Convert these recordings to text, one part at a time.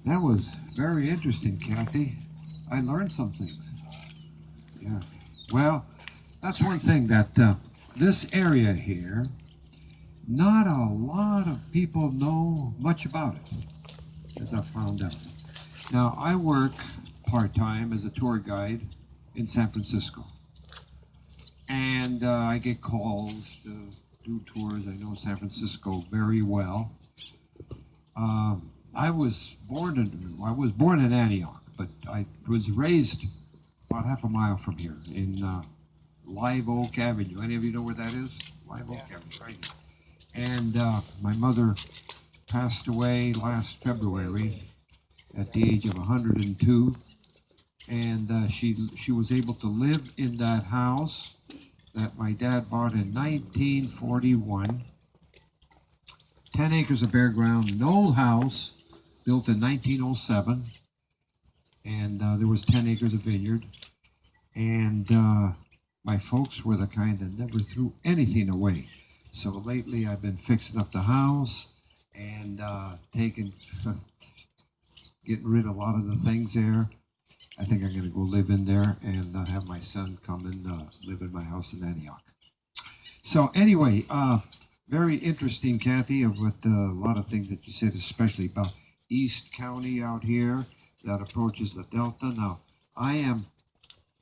That was very interesting, Kathy. I learned some things. Yeah. Well, that's one thing that this area here, not a lot of people know much about it, as I found out. Now, I work part time as a tour guide in San Francisco, and I get calls to do tours. I know San Francisco very well. I was born in Antioch, but I was raised about half a mile from here in Live Oak Avenue. Any of you know where that is? Live Oak Avenue, right here. And my mother passed away last February at the age of 102, and she was able to live in that house that my dad bought in 1941. 10 acres of bare ground, an old house built in 1907, and there was 10 acres of vineyard. And my folks were the kind that never threw anything away. So lately I've been fixing up the house and getting rid of a lot of the things there. I think I'm going to go live in there and have my son come and live in my house in Antioch. So anyway, very interesting, Kathy, of what a lot of things that you said, especially about East County out here that approaches the Delta. Now, I am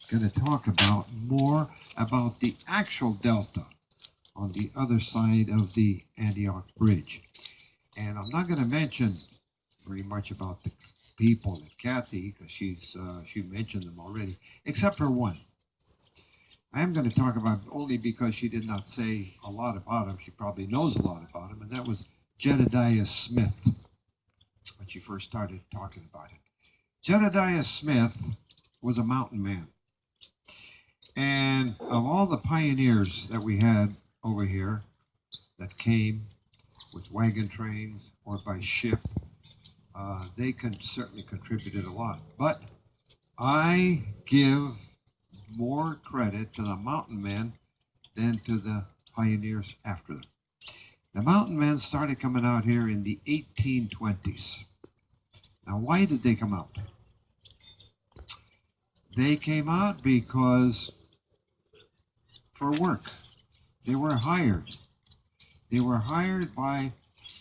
going to talk about more about the actual Delta on the other side of the Antioch Bridge. And I'm not going to mention very much about the people and Kathy, because she mentioned them already, except for one. I am going to talk about only because she did not say a lot about him. She probably knows a lot about him, and that was Jedediah Smith, when she first started talking about him. Jedediah Smith was a mountain man. And of all the pioneers that we had over here that came with wagon trains or by ship, they certainly contributed a lot. But I give more credit to the mountain men than to the pioneers after them. The mountain men started coming out here in the 1820s. Now, why did they come out? They came out because for work. They were hired. They were hired by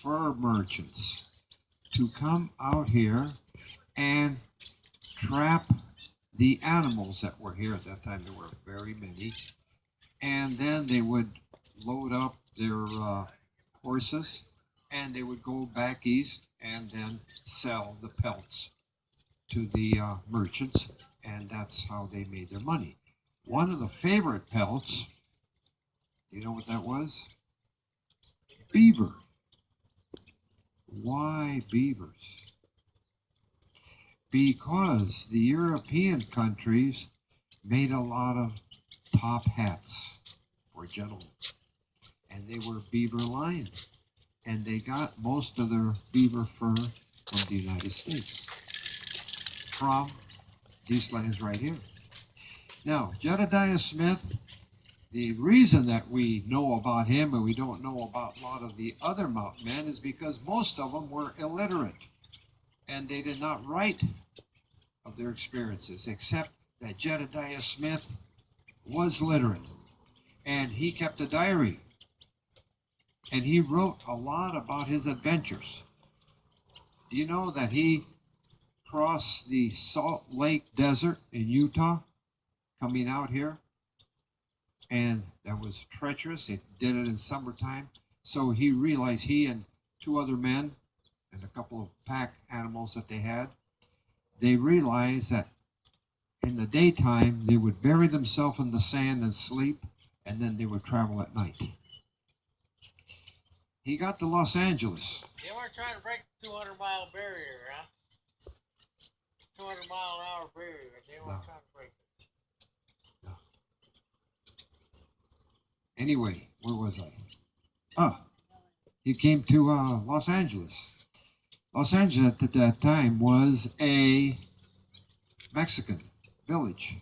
fur merchants to come out here and trap the animals that were here. At that time there were very many, and then they would load up their horses and they would go back east and then sell the pelts to the merchants, and that's how they made their money. One of the favorite pelts, you know what that was? Beaver. Why beavers? Because the European countries made a lot of top hats for gentlemen, and they were beaver lined, and they got most of their beaver fur from the United States, from these lands right here. Now, Jedediah Smith, the reason that we know about him and we don't know about a lot of the other mountain men is because most of them were illiterate, and they did not write of their experiences, except that Jedediah Smith was literate, and he kept a diary, and he wrote a lot about his adventures. Do you know that he crossed the Salt Lake Desert in Utah coming out here? And that was treacherous. It did it in summertime. So he realized, he and two other men and a couple of pack animals that they had, they realized that in the daytime they would bury themselves in the sand and sleep, and then they would travel at night. He got to Los Angeles. They weren't trying to break the 200-mile barrier, huh? 200-mile-an-hour barrier. They weren't trying to break it. Anyway, where was I? He came to Los Angeles. Los Angeles at that time was a Mexican village.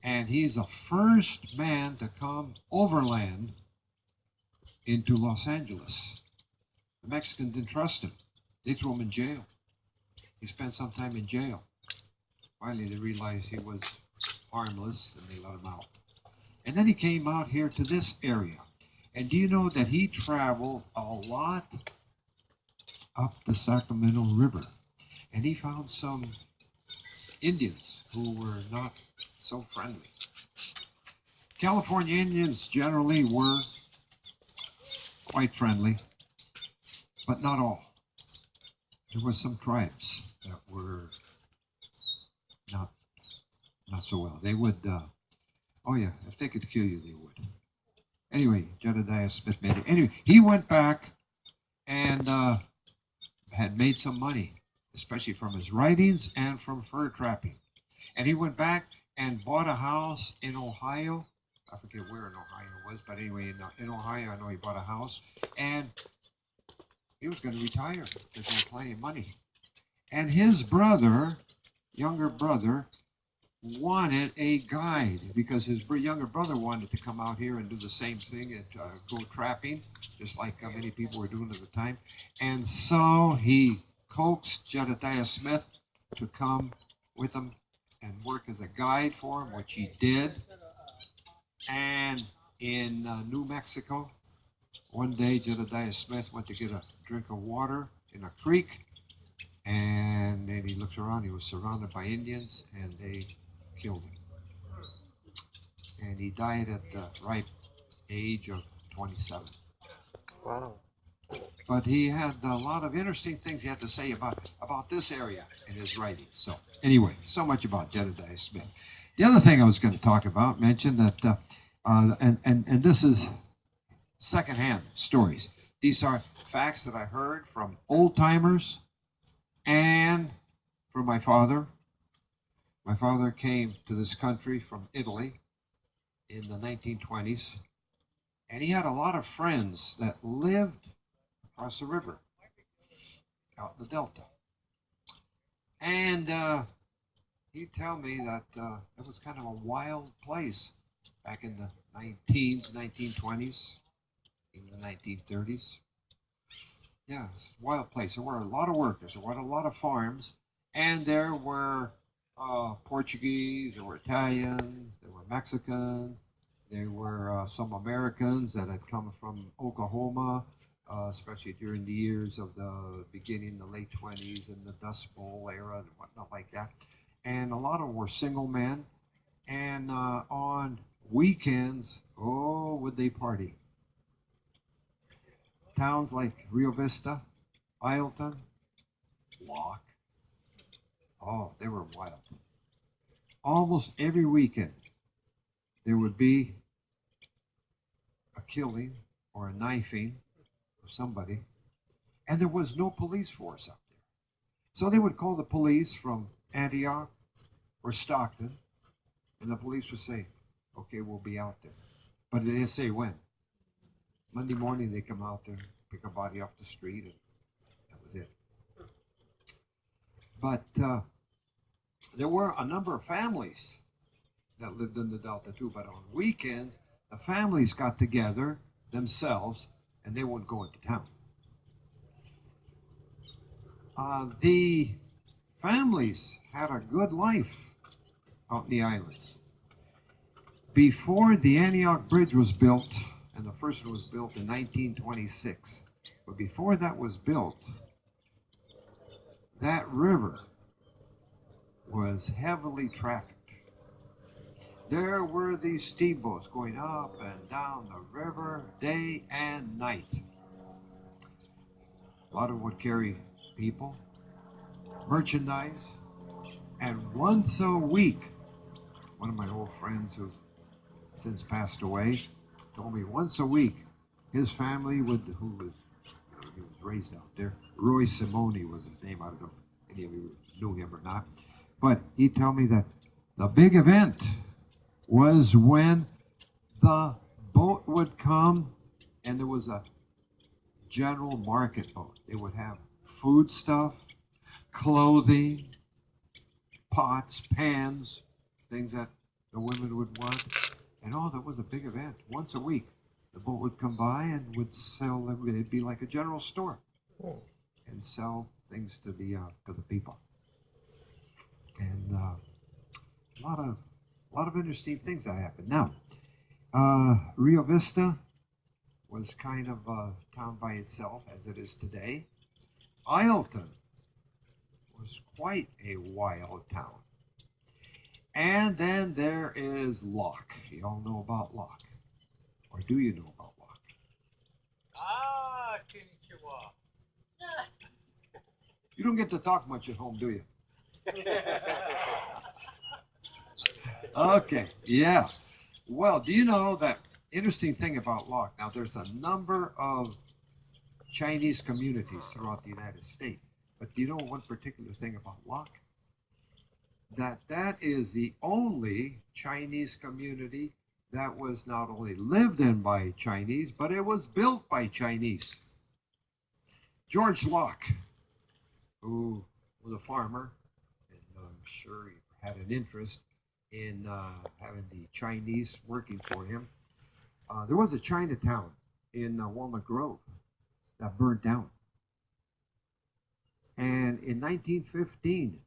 And he's the first man to come overland into Los Angeles. The Mexicans didn't trust him. They threw him in jail. He spent some time in jail. Finally, they realized he was harmless and they let him out. And then he came out here to this area. And do you know that he traveled a lot up the Sacramento River? And he found some Indians who were not so friendly. California Indians generally were quite friendly, but not all. There were some tribes that were not so well. They would, oh yeah, if they could kill you, they would. Anyway, Jedediah Smith made it. Anyway, he went back and had made some money, especially from his writings and from fur trapping. And he went back and bought a house in Ohio. I forget where in Ohio it was, but anyway, in Ohio, I know he bought a house. And he was going to retire because he had plenty of money. And his brother, younger brother, wanted a guide because his younger brother wanted to come out here and do the same thing and go trapping, just like many people were doing at the time. And so he coaxed Jedediah Smith to come with him and work as a guide for him, which he did. And in New Mexico, one day Jedediah Smith went to get a drink of water in a creek, and then he looked around. He was surrounded by Indians, and they killed him. And he died at the ripe age of 27. Wow. But he had a lot of interesting things he had to say about this area in his writings. So anyway, so much about Jedediah Smith. The other thing I was going to talk about, mention that, and this is secondhand stories. These are facts that I heard from old timers and from my father. My father came to this country from Italy in the 1920s, and he had a lot of friends that lived across the river, out in the Delta. And he'd tell me that it was kind of a wild place back in the 1920s, even the 1930s. Yeah, it's a wild place. There were a lot of workers, there were a lot of farms, and there were Portuguese, there were Italians, there were Mexicans, there were some Americans that had come from Oklahoma, especially during the years of the beginning, the late 20s and the Dust Bowl era and whatnot like that. And a lot of them were single men. And on weekends, oh, would they party. Towns like Rio Vista, Ileton, Locke, oh, they were wild. Almost every weekend, there would be a killing or a knifing of somebody, and there was no police force up there. So they would call the police from Antioch or Stockton, and the police would say, okay, we'll be out there. But they didn't say when. Monday morning, they come out there, pick a body off the street, and that was it. But there were a number of families that lived in the Delta too, but on weekends, the families got together themselves and they wouldn't go into town. The families had a good life out in the islands. Before the Antioch Bridge was built, and the first one was built in 1926, but before that was built, that river was heavily trafficked. There were these steamboats going up and down the river day and night. A lot of them would carry people, merchandise, and once a week, one of my old friends who's since passed away told me once a week his family would, he was raised out there, Roy Simone was his name, I don't know if any of you knew him or not, but he'd tell me that the big event was when the boat would come and there was a general market boat. They would have food stuff, clothing, pots, pans, things that the women would want. And oh, that was a big event. Once a week, the boat would come by and would sell, it'd be like a general store, and sell things to the people, and a lot of interesting things that happened. Now, Rio Vista was kind of a town by itself, as it is today. Ileton was quite a wild town. And then there is Locke. You all know about Locke. Or do you know about Locke? Ah, konnichiwa. You don't get to talk much at home, do you? Okay, yeah. Well, do you know that interesting thing about Locke? Now, there's a number of Chinese communities throughout the United States. But do you know one particular thing about Locke? That is the only Chinese community that was not only lived in by Chinese, but it was built by Chinese. George Locke, who was a farmer, and I'm sure he had an interest in having the Chinese working for him. There was a Chinatown in Walnut Grove that burned down. And in 1915,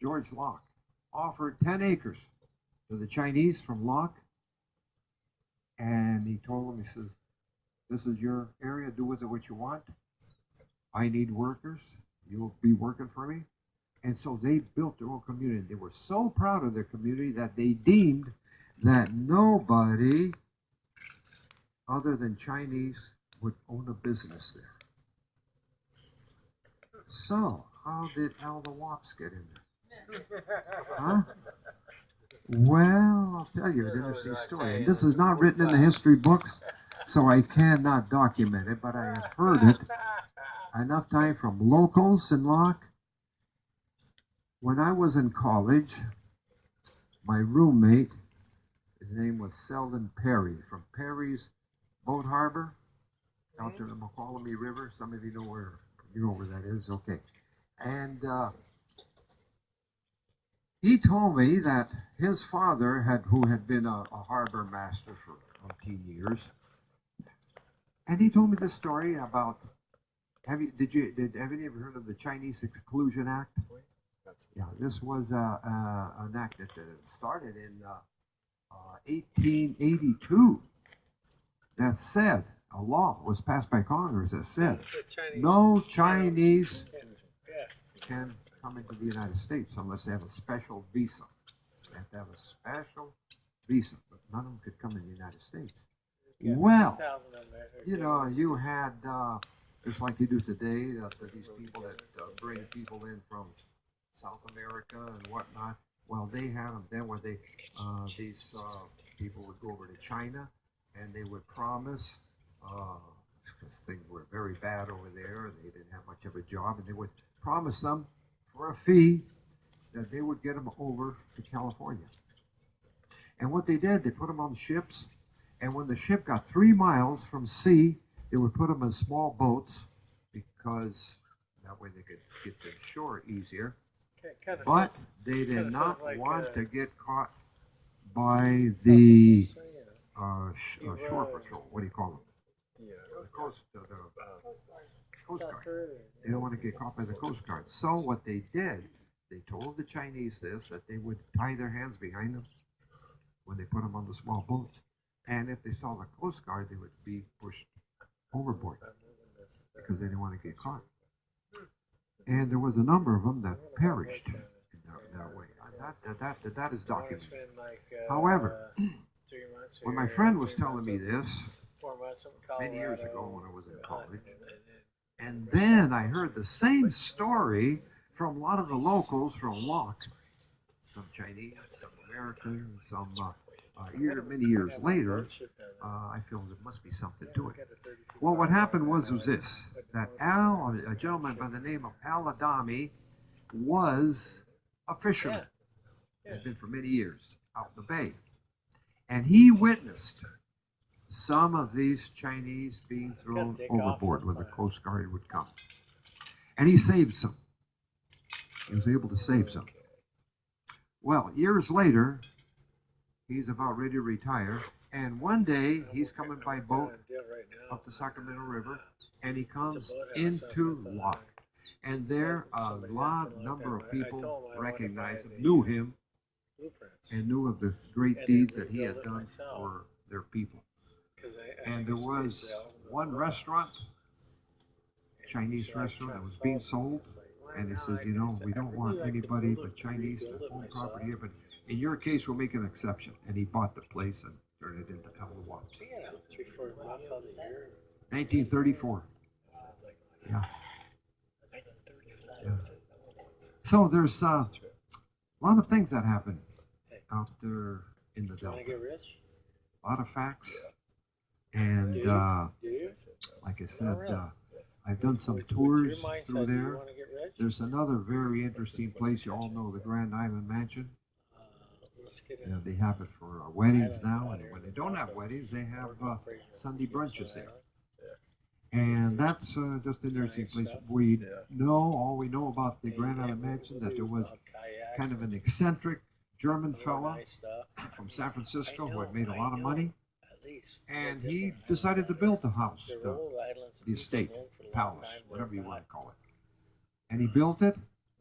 George Locke offered 10 acres to the Chinese from Locke. And he told them, he says, this is your area, do with it what you want. I need workers, you'll be working for me. And so they built their own community. They were so proud of their community that they deemed that nobody other than Chinese would own a business there. So, how did Al the Wops get in there? Huh? Well, I'll tell you an interesting story. And this is not written in the history books, so I cannot document it, but I have heard it enough time from locals in Locke. When I was in college, my roommate, his name was Selden Perry, from Perry's Boat Harbor, out to the Mokelumne River. Some of you know where that is. Okay. And he told me that his father, who had been a harbor master for 18 years, and he told me this story about, have any of you ever heard of the Chinese Exclusion Act? Yeah, this was an act that started in 1882 that said, a law was passed by Congress that said no Chinese can come into the United States unless they have a special visa. They have to have a special visa, but none of them could come in the United States. Well, you know, you had, just like you do today, these people that bring people in from South America and whatnot. Well, they had them then where these people would go over to China and they would promise, because things were very bad over there, they didn't have much of a job, and they would promise them for a fee that they would get them over to California. And what they did, they put them on ships, and when the ship got 3 miles from sea, they would put them in small boats because that way they could get to shore easier. But they did not want to get caught by the shore patrol. What do you call them? The Coast Guard. They don't want to get caught by the Coast Guard. So what they did, they told the Chinese that they would tie their hands behind them when they put them on the small boats. And if they saw the Coast Guard, they would be pushed overboard because they didn't want to get caught. And there was a number of them that perished in that way. That is documented. However, when my friend was telling me this many years ago when I was in college, and then I heard the same story from a lot of the locals from Locke, some Chinese, some American, some many years later, I feel there must be something to it. Well, what happened was this, that a gentleman by the name of Al Adami was a fisherman. Had been for many years out in the bay. And he witnessed some of these Chinese being thrown overboard when the Coast Guard would come. And he saved some. He was able to save some. Well, years later, he's about ready to retire. And one day, he's coming by boat up the Sacramento River, and he comes into Locke. And there a Somebody lot happened like number that. of I told people him I wanted to recognized buy him, the, knew him, blueprints. and knew of the great And then deeds that he rebuild had it done myself. for their people. 'Cause I And think there it's was sell one the restaurant, And Chinese he's like restaurant, that trying was to being solve sold, it. It's like, why and he not? says, I you know, said, we "I'd don't really want like to anybody build but it, Chinese to rebuild it own myself." property here, but in your case, we'll make an exception. And he bought the place and turned it into El Wat. So, you know, 3-4 months out of the year. 1934. Sounds like Yeah. 1934. Yeah. So there's a lot of things that happen out there in the Do you want to Delta. get rich? A lot of facts. And Do you? like I said, really? I've done some With your tours mindset, through do you there. want to get rich? There's another very interesting place. You all know the Grand Island Mansion. Let's get You know, in. they have it for weddings Island now, out and here when in they the don't have Delta. weddings, they have Fraser. Sunday brunches there. Island. And that's just an It's interesting nice place. stuff. We know, all we know about the Yeah, Grand yeah, Island we'll Mansion, do that there was kayaks kind of and an eccentric German other fella nice stuff. from San Francisco I who had know, made a lot of I money, At least and four he different decided to islands build the out house, there. They're old islands that the people estate, have owned for a long palace, time. They're whatever you not- want to call it. And he built it,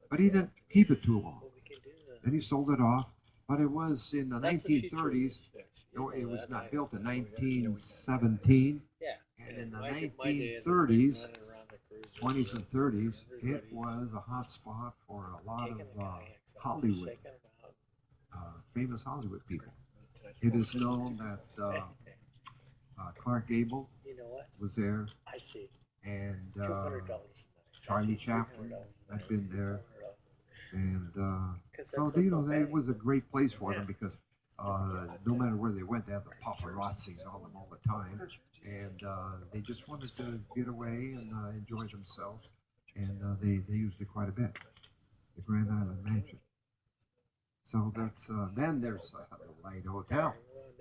but he didn't keep it too long. Well, we can do that. Then he sold it off, but it was in the That's the future of 1930s. this fish. You No, know it was that, not I built in know. 1917. Yeah. And in the My day, they'd be 1930s, running around the cruisers, 20s and 30s, it everybody's was a hot spot for a lot of taking the kayaks out, Hollywood, taking them out. famous Hollywood people. It is known that Clark Gable You know what? was there, I see. and $200. Charlie Chaplin had been there, and Because so that's you know, what it was a great place for them because no matter where they went, they had the paparazzis on them all the time, and they just wanted to get away and enjoy themselves, and they used it quite a bit, the Grand Island Mansion. So that's then there's the Wright Hotel.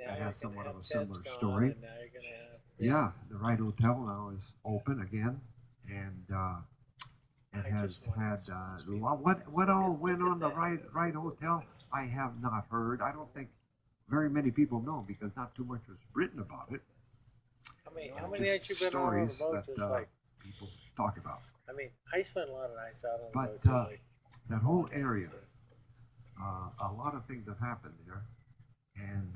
That has somewhat of a similar story. Yeah, the Wright Hotel now is open again, and it has had what all went on the Wright Hotel. I have not heard. I don't think very many people know because not too much was written about it. How many nights you been on the Stories boat? that Just like, people talk about. I mean, I spent a lot of nights out on the But, boat. Just like, That whole area, a lot of things have happened there. And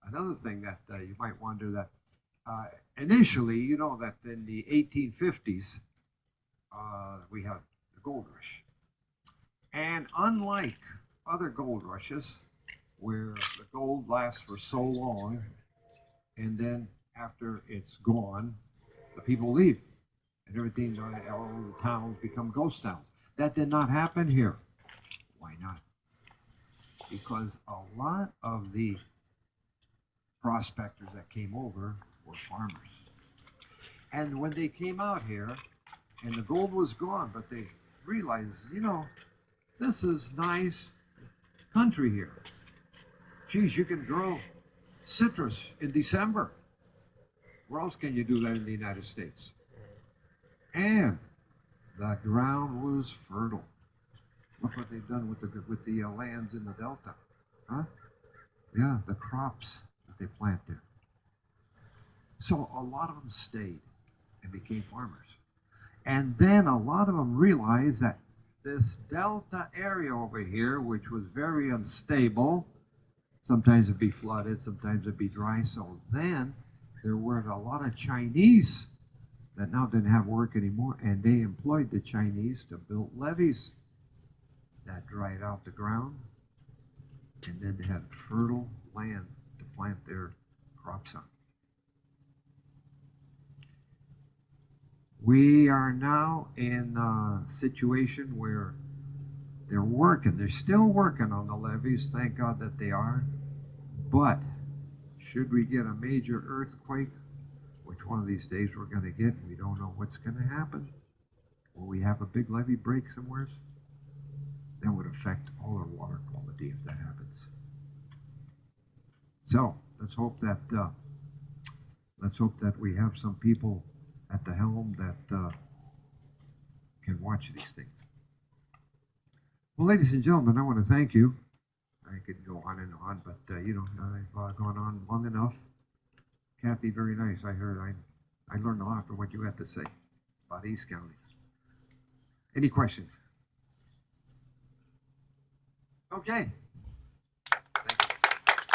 another thing that you might wonder that initially, you know, that in the 1850s, we had the gold rush. And unlike other gold rushes, where the gold lasts for so long, and then after it's gone, the people leave, and everything, all the towns become ghost towns. That did not happen here. Why not? Because a lot of the prospectors that came over were farmers. And when they came out here, and the gold was gone, but they realized, you know, this is nice country here. Geez, you can grow citrus in December. Where else can you do that in the United States? And the ground was fertile. Look what they've done with the lands in the Delta, huh? Yeah, the crops that they plant there. So a lot of them stayed and became farmers. And then a lot of them realized that this Delta area over here, which was very unstable, sometimes it'd be flooded, sometimes it'd be dry. So then there were a lot of Chinese that now didn't have work anymore, and they employed the Chinese to build levees that dried out the ground, and then they had fertile land to plant their crops on. We are now in a situation where they're still working on the levees, thank God that they are, but should we get a major earthquake, which one of these days we're going to get, we don't know what's going to happen. Will we have a big levee break somewhere? That would affect all our water quality if that happens. So let's hope that we have some people at the helm that can watch these things. Well, ladies and gentlemen, I want to thank you. I could go on and on, but you know, I've gone on long enough. Kathy, very nice. I learned a lot from what you had to say about East County. Any questions? Okay.